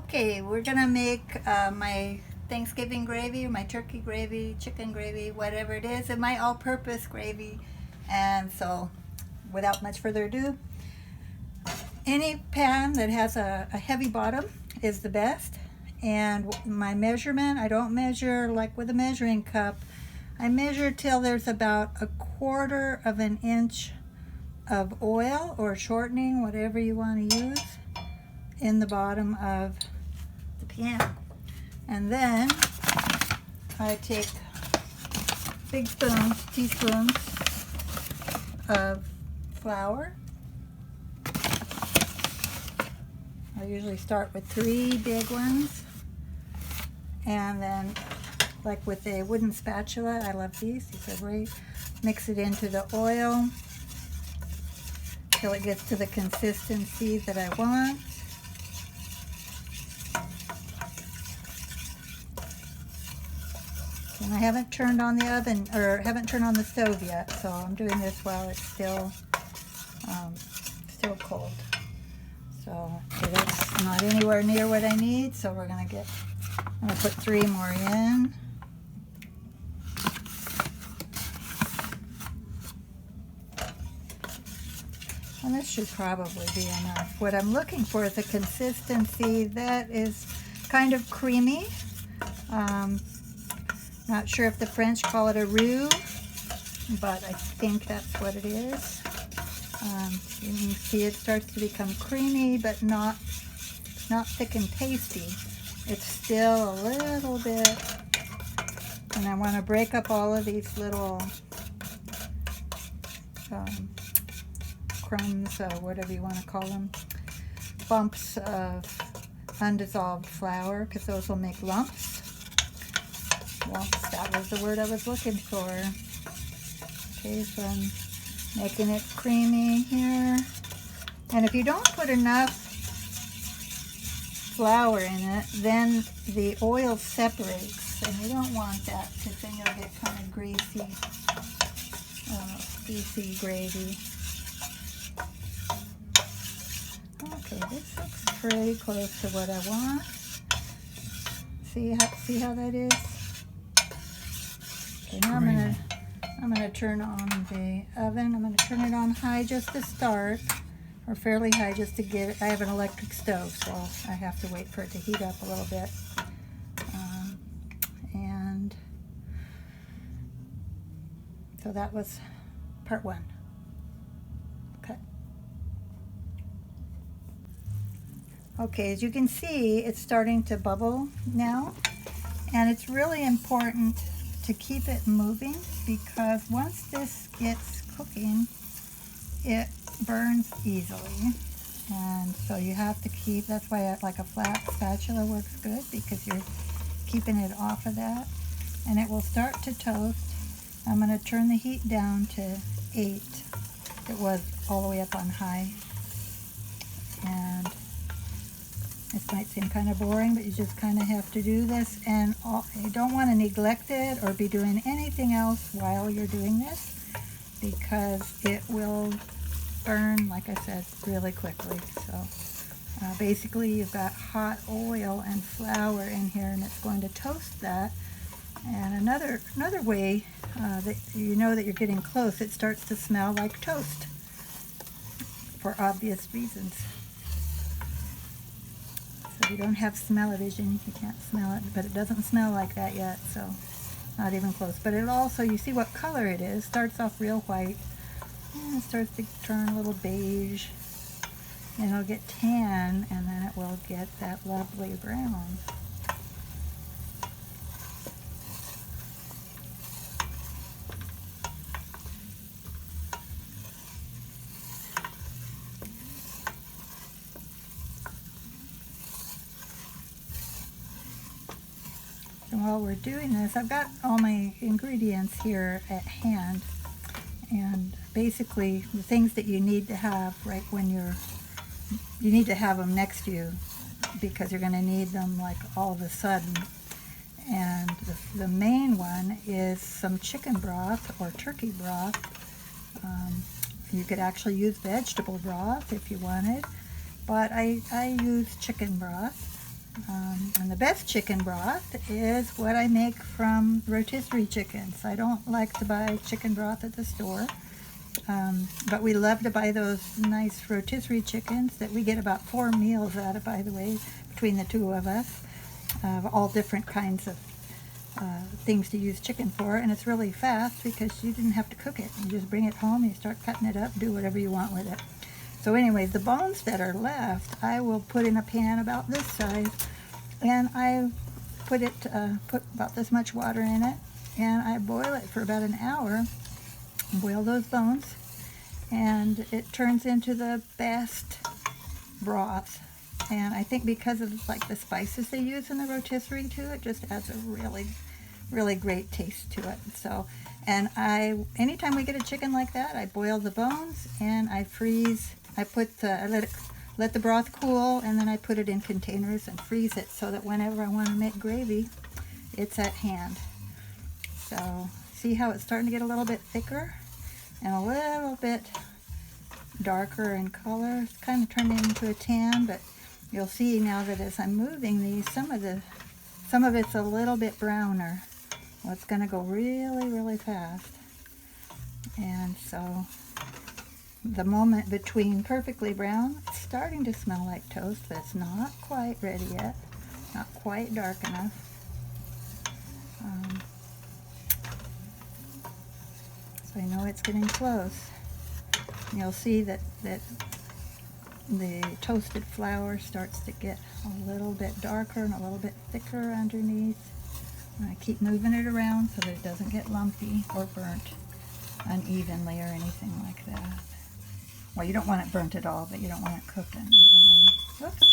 Okay, we're gonna make my Thanksgiving gravy, my turkey gravy, chicken gravy, whatever it is, and my all-purpose gravy. And so, without much further ado, any pan that has a heavy bottom is the best. And my measurement, I don't measure like with a measuring cup. I measure till there's about 1/4 of an inch of oil or shortening, whatever you want to use, in the bottom of the pan. And then I take big spoons, teaspoons of flour. I usually start with 3 big ones, and then like with a wooden spatula, I love these are great, mix it into the oil till it gets to the consistency that I want. And I haven't turned on the oven, or haven't turned on the stove yet, so I'm doing this while it's still cold. So it's not anywhere near what I need, so I'm gonna put 3 more in. And this should probably be enough. What I'm looking for is a consistency that is kind of creamy. Not sure if the French call it a roux, but I think that's what it is. You can see it starts to become creamy, but not thick and pasty. It's still a little bit, and I want to break up all of these little crumbs, or whatever you want to call them, bumps of undissolved flour, because those will make lumps. Lumps, that was the word I was looking for. Okay, so I'm making it creamy here. And if you don't put enough flour in it, then the oil separates, and you don't want that, because then you'll get kind of greasy gravy. Okay, this looks pretty close to what I want. See how that is? Okay, now I'm gonna turn on the oven. I'm gonna turn it on high just to start, or fairly high just to get it. I have an electric stove, so I have to wait for it to heat up a little bit. And so that was part 1. Okay. Okay, as you can see, it's starting to bubble now, and it's really important to keep it moving, because once this gets cooking, it burns easily. And so you have to keep, that's why like a flat spatula works good, because you're keeping it off of that. And it will start to toast. I'm going to turn the heat down to 8. It was all the way up on high. And this might seem kind of boring, but you just kind of have to do this, and you don't want to neglect it or be doing anything else while you're doing this, because it will burn, like I said, really quickly. So basically you've got hot oil and flour in here, and it's going to toast that. And another way that you know that you're getting close, it starts to smell like toast, for obvious reasons. If you don't have smell-o-vision, you can't smell it, but it doesn't smell like that yet, so not even close. But it also, you see what color it is, starts off real white, and it starts to turn a little beige, and it'll get tan, and then it will get that lovely brown. And while we're doing this, I've got all my ingredients here at hand, and basically the things that you need to have right when you need to have them next to you, because you're going to need them like all of a sudden. And the main one is some chicken broth or turkey broth. You could actually use vegetable broth if you wanted, but I use chicken broth. And the best chicken broth is what I make from rotisserie chickens. I don't like to buy chicken broth at the store, but we love to buy those nice rotisserie chickens that we get about 4 meals out of, by the way, between the two of us, all different kinds of things to use chicken for, and it's really fast because you didn't have to cook it. You just bring it home, you start cutting it up, do whatever you want with it. So anyways, the bones that are left, I will put in a pan about this size, and I put about this much water in it, and I boil it for about an hour, boil those bones, and it turns into the best broth. And I think because of like the spices they use in the rotisserie too, it just adds a really, really great taste to it. So, and anytime we get a chicken like that, I boil the bones and I freeze. I let the broth cool, and then I put it in containers and freeze it so that whenever I want to make gravy, it's at hand. So see how it's starting to get a little bit thicker and a little bit darker in color. It's kind of turning into a tan, but you'll see now that as I'm moving these, some of it's a little bit browner. Well, it's going to go really, really fast. And so the moment between perfectly brown, it's starting to smell like toast, but it's not quite ready yet. Not quite dark enough. So I know it's getting close. You'll see that the toasted flour starts to get a little bit darker and a little bit thicker underneath. And I keep moving it around so that it doesn't get lumpy or burnt unevenly or anything like that. Well, you don't want it burnt at all, but you don't want it cooked unevenly. Whoops.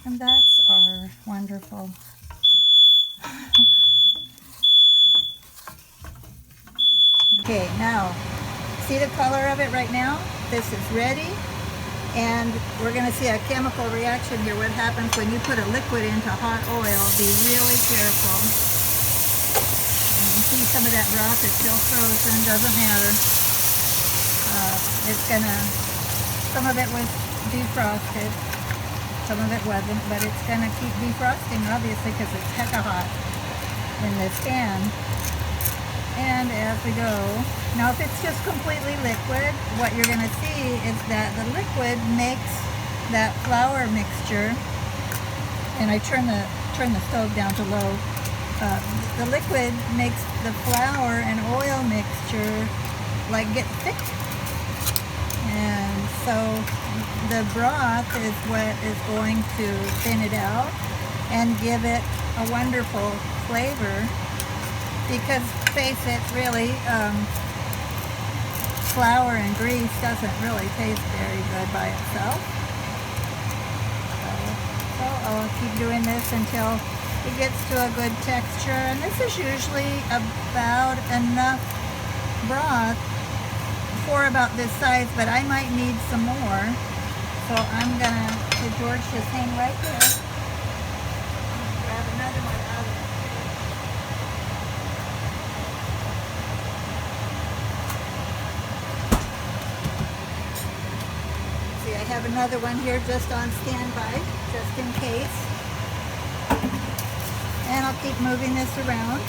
And that's our wonderful okay, now see the color of it right now? This is ready. And we're going to see a chemical reaction here. What happens when you put a liquid into hot oil? Be really careful. And you can see some of that broth is still frozen. Doesn't matter. Some of it was defrosted. Some of it wasn't. But it's going to keep defrosting, obviously, because it's hecka hot in this pan. And as we go, now if it's just completely liquid, what you're going to see is that the liquid makes that flour mixture, and I turn the stove down to low. The liquid makes the flour and oil mixture like get thick, and so the broth is what is going to thin it out and give it a wonderful flavor. Because, face it, really, flour and grease doesn't really taste very good by itself. So I'll keep doing this until it gets to a good texture. And this is usually about enough broth for about this size, but I might need some more. So I'm going to, George, just hang right there. Grab another one out of it. I have another one here just on standby, just in case. And I'll keep moving this around.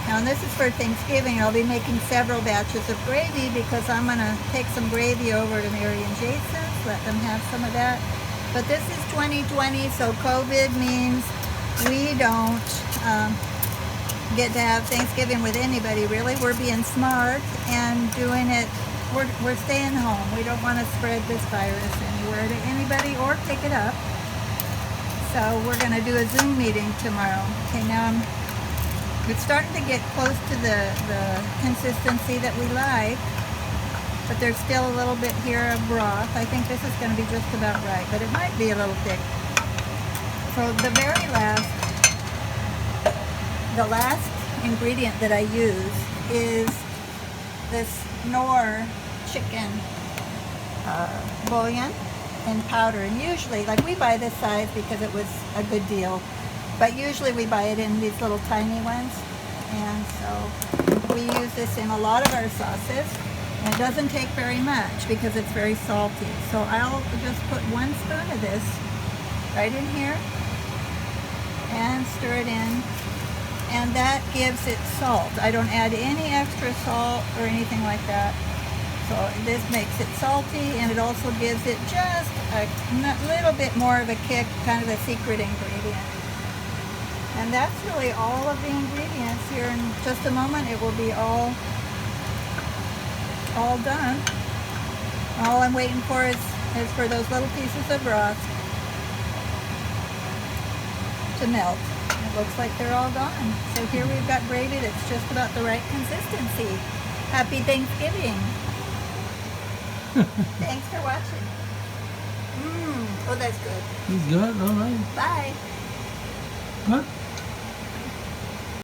Now this is for Thanksgiving. I'll be making several batches of gravy because I'm going to take some gravy over to Mary and Jason's, let them have some of that. But this is 2020, so COVID means we don't get to have Thanksgiving with anybody, really. We're being smart and doing it. We're staying home. We don't want to spread this virus anywhere to anybody or pick it up. So we're going to do a Zoom meeting tomorrow. Okay, now it's starting to get close to the consistency that we like, but there's still a little bit here of broth. I think this is going to be just about right, but it might be a little thick. So the last ingredient that I use is this Knorr chicken bouillon in powder, and usually, like, we buy this size because it was a good deal, but usually we buy it in these little tiny ones, and so we use this in a lot of our sauces, and it doesn't take very much because it's very salty. So I'll just put 1 spoon of this right in here and stir it in. And that gives it salt. I don't add any extra salt or anything like that. So this makes it salty, and it also gives it just a little bit more of a kick, kind of a secret ingredient. And that's really all of the ingredients. Here in just a moment it will be all done. All I'm waiting for is for those little pieces of broth to melt. It looks like they're all gone. So here we've got braided. It's just about the right consistency. Happy Thanksgiving. Thanks for watching. Oh, that's good. It's good, all right. Bye. What?